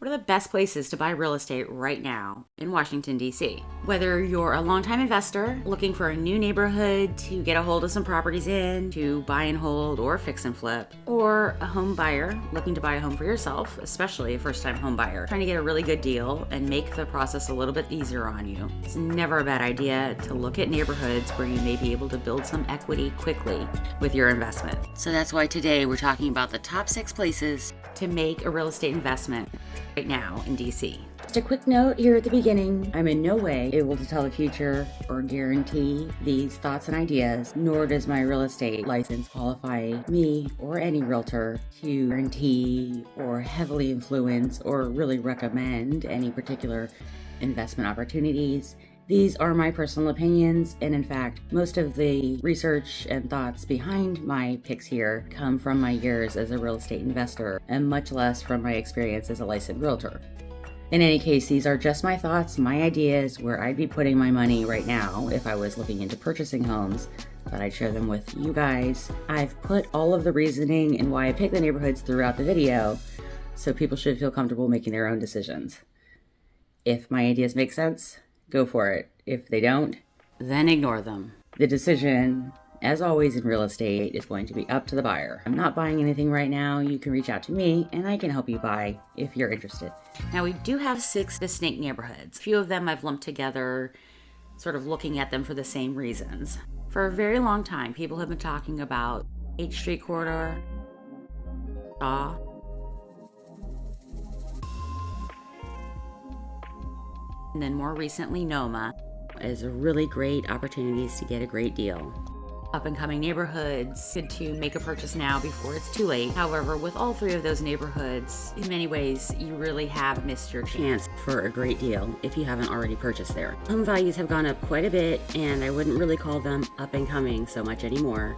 What are the best places to buy real estate right now in Washington, DC? Whether you're a longtime investor looking for a new neighborhood to get a hold of some properties in, to buy and hold or fix and flip, or a home buyer looking to buy a home for yourself, especially a first-time home buyer, trying to get a really good deal and make the process a little bit easier on you, it's never a bad idea to look at neighborhoods where you may be able to build some equity quickly with your investment. So that's why today we're talking about the top 6 places to make a real estate investment right now in DC. Just a quick note here at the beginning, I'm in no way able to tell the future or guarantee these thoughts and ideas, nor does my real estate license qualify me or any realtor to guarantee or heavily influence or really recommend any particular investment opportunities. These are my personal opinions, and in fact, most of the research and thoughts behind my picks here come from my years as a real estate investor, and much less from my experience as a licensed realtor. In any case, these are just my thoughts, my ideas, where I'd be putting my money right now if I was looking into purchasing homes, but I'd share them with you guys. I've put all of the reasoning and why I pick the neighborhoods throughout the video, so people should feel comfortable making their own decisions. If my ideas make sense, go for it. If they don't, then ignore them. The decision, as always in real estate, is going to be up to the buyer. I'm not buying anything right now. You can reach out to me and I can help you buy if you're interested. Now, we do have 6 distinct neighborhoods. A few of them I've lumped together, sort of looking at them for the same reasons. For a very long time, people have been talking about H Street corridor, Shaw, and then more recently, NoMa is a really great opportunities to get a great deal. Up and coming neighborhoods, good to make a purchase now before it's too late. However, with all 3 of those neighborhoods, in many ways, you really have missed your chance for a great deal if you haven't already purchased there. Home values have gone up quite a bit, and I wouldn't really call them up and coming so much anymore.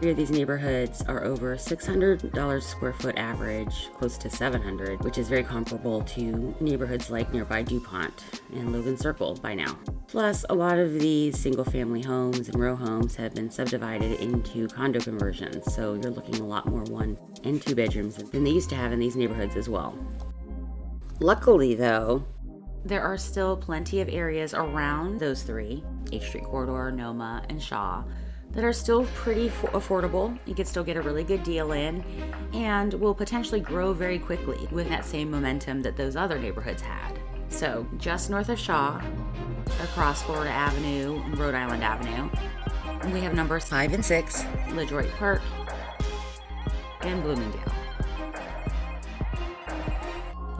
3 of these neighborhoods are over $600 square foot average, close to $700, which is very comparable to neighborhoods like nearby Dupont and Truxton Circle by now. Plus, a lot of these single family homes and row homes have been subdivided into condo conversions, so you're looking a lot more 1 and 2 bedrooms than they used to have in these neighborhoods as well. Luckily though, there are still plenty of areas around those 3, H Street Corridor, NoMa, and Shaw, that are still pretty affordable. You can still get a really good deal in and will potentially grow very quickly with that same momentum that those other neighborhoods had. So just north of Shaw, across Florida Avenue and Rhode Island Avenue, we have numbers 5 and 6, Ledroit Park and Bloomingdale.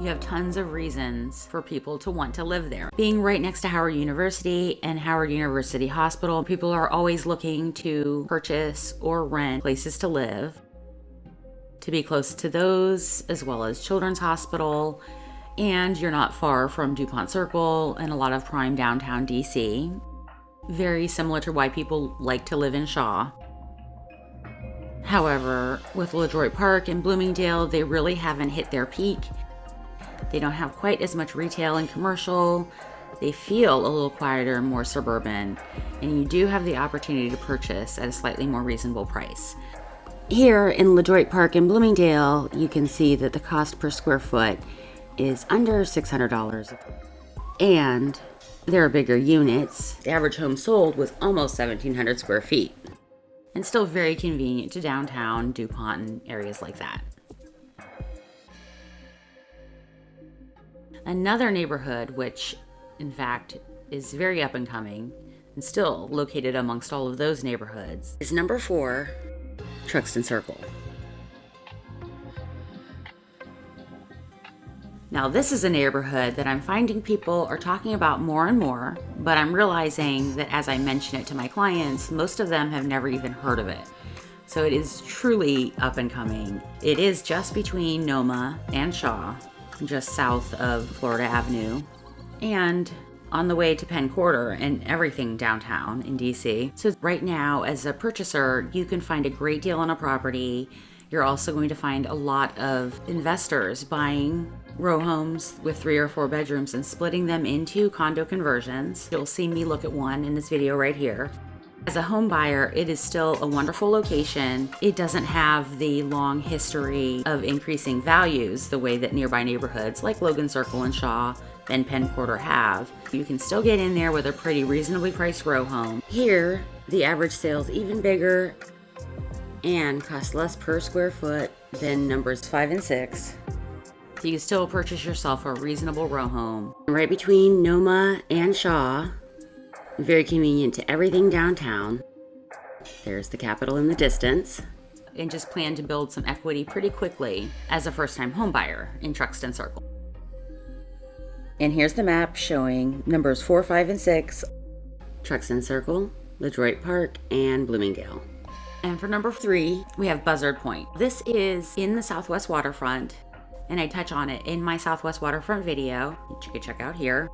You have tons of reasons for people to want to live there. Being right next to Howard University and Howard University Hospital, people are always looking to purchase or rent places to live. To be close to those, as well as Children's Hospital, and you're not far from Truxton Circle and a lot of prime downtown DC. Very similar to why people like to live in Shaw. However, with Ledroit Park and Bloomingdale, they really haven't hit their peak. They don't have quite as much retail and commercial. They feel a little quieter and more suburban, and you do have the opportunity to purchase at a slightly more reasonable price. Here in Ledroit Park and Bloomingdale, you can see that the cost per square foot is under $600, and there are bigger units. The average home sold was almost 1,700 square feet, and still very convenient to downtown, Dupont, and areas like that. Another neighborhood, which in fact is very up and coming and still located amongst all of those neighborhoods, is number 4, Truxton Circle. Now, this is a neighborhood that I'm finding people are talking about more and more, but I'm realizing that as I mention it to my clients, most of them have never even heard of it. So it is truly up and coming. It is just between NoMa and Shaw, just south of Florida Avenue, and on the way to Penn Quarter and everything downtown in DC. So right now, as a purchaser, you can find a great deal on a property. You're also going to find a lot of investors buying row homes with 3 or 4 bedrooms and splitting them into condo conversions. You'll see me look at one in this video right here. As a home buyer, it is still a wonderful location. It doesn't have the long history of increasing values the way that nearby neighborhoods like Logan Circle and Shaw and Penn Quarter have. You can still get in there with a pretty reasonably priced row home. Here, the average sale's even bigger and cost less per square foot than numbers 5 and 6. So you can still purchase yourself a reasonable row home. Right between NoMa and Shaw. Very convenient to everything downtown. There's the Capitol in the distance. And just plan to build some equity pretty quickly as a first-time home buyer in Truxton Circle. And here's the map showing numbers 4, 5, and 6, Truxton Circle, Ledroit Park, and Bloomingdale. And for number 3, we have Buzzard Point. This is in the Southwest waterfront, and I touch on it in my Southwest waterfront video, which you can check out here.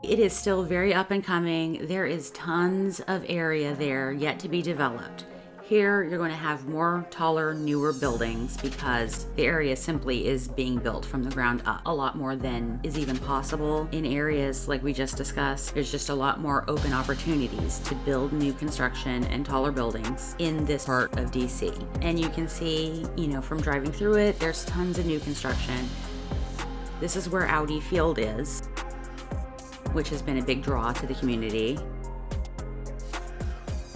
It is still very up and coming. There is tons of area there yet to be developed. Here, you're going to have more taller, newer buildings because the area simply is being built from the ground up. A lot more than is even possible in areas like we just discussed. There's just a lot more open opportunities to build new construction and taller buildings in this part of DC. And you can see, from driving through it, there's tons of new construction. This is where Audi Field is, which has been a big draw to the community,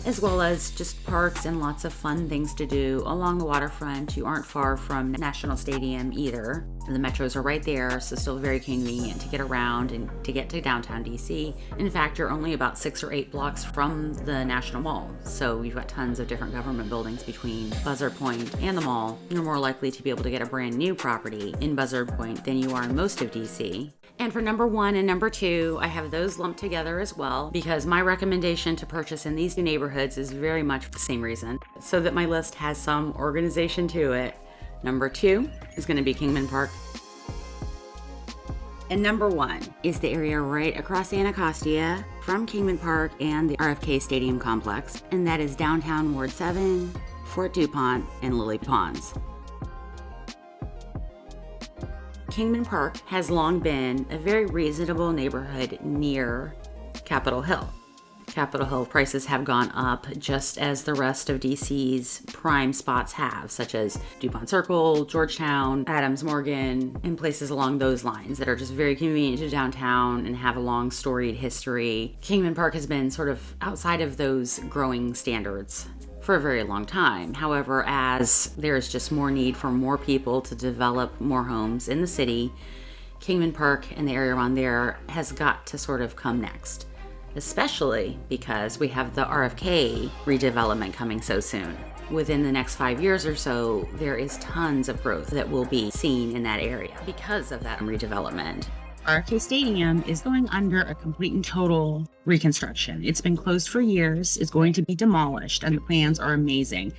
as well as just parks and lots of fun things to do along the waterfront. You aren't far from National Stadium either. The metros are right there, so still very convenient to get around and to get to downtown DC. In fact, you're only about 6 or 8 blocks from the National Mall, so we've got tons of different government buildings between Buzzard Point and the mall. You're more likely to be able to get a brand new property in Buzzard Point than you are in most of DC. And for number 1 and number 2, I have those lumped together as well because my recommendation to purchase in these new neighborhoods is very much the same reason, so that my list has some organization to it. Number 2 is going to be Kingman Park. And number 1 is the area right across Anacostia from Kingman Park and the RFK Stadium complex, and that is downtown Ward 7, Fort Dupont, and Lily Ponds. Kingman Park has long been a very reasonable neighborhood near Capitol Hill. Capitol Hill prices have gone up just as the rest of DC's prime spots have, such as Dupont Circle, Georgetown, Adams Morgan, and places along those lines that are just very convenient to downtown and have a long storied history. Kingman Park has been sort of outside of those growing standards for a very long time. However, as there's just more need for more people to develop more homes in the city, Kingman Park and the area around there has got to sort of come next, especially because we have the RFK redevelopment coming so soon. Within the next 5 years or so, there is tons of growth that will be seen in that area because of that redevelopment. RFK Stadium is going under a complete and total reconstruction. It's been closed for years. It's going to be demolished, and the plans are amazing.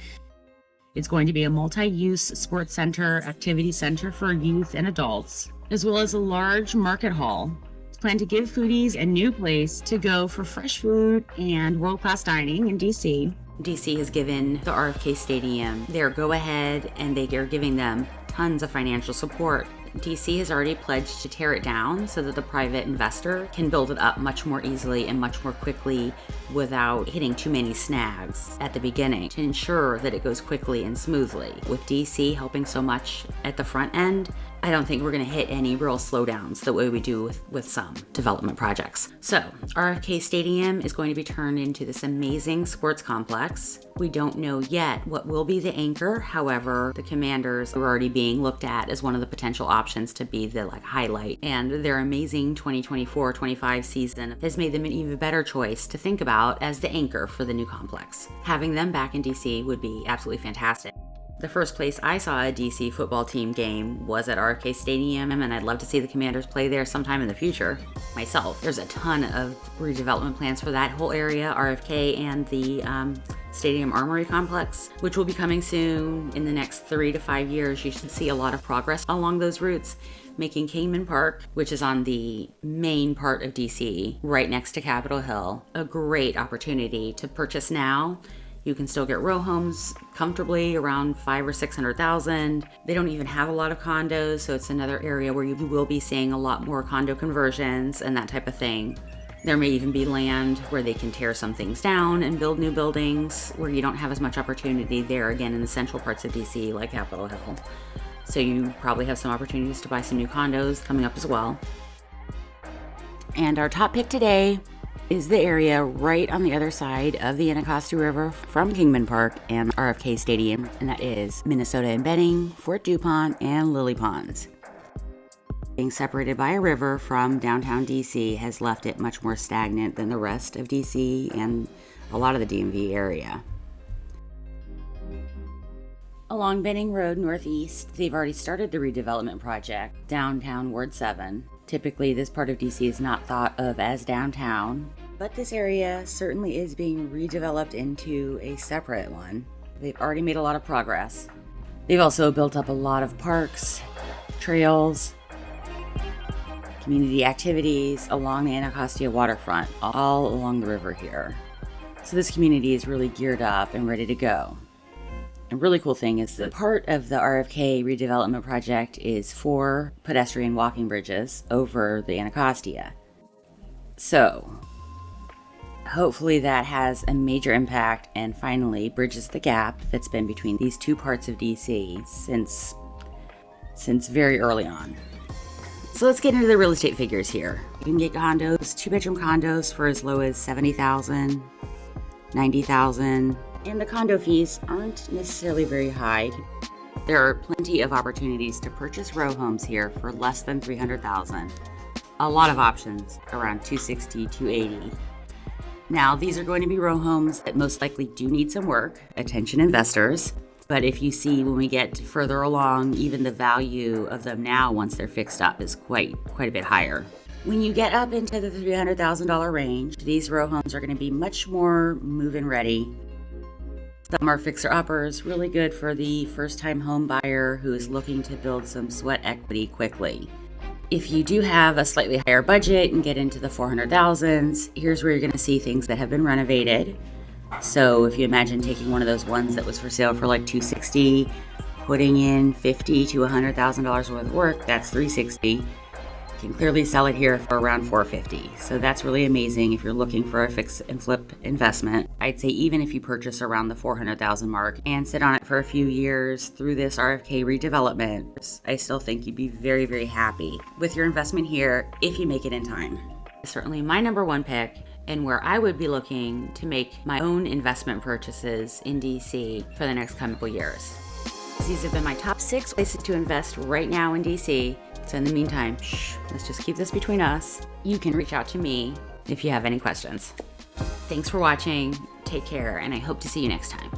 It's going to be a multi-use sports center, activity center for youth and adults, as well as a large market hall. It's planned to give foodies a new place to go for fresh food and world-class dining in DC. DC has given the RFK Stadium their go-ahead, and they are giving them tons of financial support. DC has already pledged to tear it down so that the private investor can build it up much more easily and much more quickly without hitting too many snags at the beginning to ensure that it goes quickly and smoothly. With DC helping so much at the front end, I don't think we're going to hit any real slowdowns the way we do with some development projects. So, RFK Stadium is going to be turned into this amazing sports complex. We don't know yet what will be the anchor. However, the Commanders are already being looked at as one of the potential options to be the highlight. And their amazing 2024-25 season has made them an even better choice to think about as the anchor for the new complex. Having them back in DC would be absolutely fantastic. The first place I saw a DC football team game was at RFK Stadium, and I'd love to see the Commanders play there sometime in the future myself. There's a ton of redevelopment plans for that whole area, RFK and the Stadium Armory Complex, which will be coming soon. In the next 3 to 5 years, you should see a lot of progress along those routes, making Kingman Park, which is on the main part of DC, right next to Capitol Hill, a great opportunity to purchase now. You can still get row homes comfortably around $500,000 or $600,000. They don't even have a lot of condos, so it's another area where you will be seeing a lot more condo conversions and that type of thing. There may even be land where they can tear some things down and build new buildings where you don't have as much opportunity there, again, in the central parts of DC, like Capitol Hill. So you probably have some opportunities to buy some new condos coming up as well. And our top pick today is the area right on the other side of the Anacostia River from Kingman Park and RFK Stadium, and that is Minnesota Embedding, Fort Dupont, and Lily Ponds. Being separated by a river from downtown DC has left it much more stagnant than the rest of DC and a lot of the DMV area. Along Benning Road Northeast, they've already started the redevelopment project, downtown Ward 7. Typically, this part of DC is not thought of as downtown, but this area certainly is being redeveloped into a separate one. They've already made a lot of progress. They've also built up a lot of parks, trails, community activities along the Anacostia waterfront, all along the river here. So this community is really geared up and ready to go. A really cool thing is that part of the RFK redevelopment project is 4 pedestrian walking bridges over the Anacostia. So hopefully that has a major impact and finally bridges the gap that's been between these two parts of DC since very early on. So let's get into the real estate figures here. You can get condos, 2-bedroom condos for as low as $70,000, $90,000, and the condo fees aren't necessarily very high. There are plenty of opportunities to purchase row homes here for less than $300,000. A lot of options, around $260,000, $280,000. Now, these are going to be row homes that most likely do need some work, attention investors. But if you see when we get further along, even the value of them now, once they're fixed up, is quite a bit higher. When you get up into the $300,000 range, these row homes are going to be much more move-in ready. Some are fixer-uppers, really good for the first-time home buyer who is looking to build some sweat equity quickly. If you do have a slightly higher budget and get into the $400,000s, here's where you're going to see things that have been renovated. So if you imagine taking one of those ones that was for sale for like $260,000, putting in $50,000 to $100,000 worth of work, that's $360,000. You can clearly sell it here for around $450,000. So that's really amazing if you're looking for a fix and flip investment. I'd say even if you purchase around the $400,000 mark and sit on it for a few years through this RFK redevelopment, I still think you'd be very, very happy with your investment here if you make it in time. Certainly my number one pick, and where I would be looking to make my own investment purchases in DC for the next couple years. These have been my top 6 places to invest right now in DC. So in the meantime, let's just keep this between us. You can reach out to me if you have any questions. Thanks for watching, take care, and I hope to see you next time.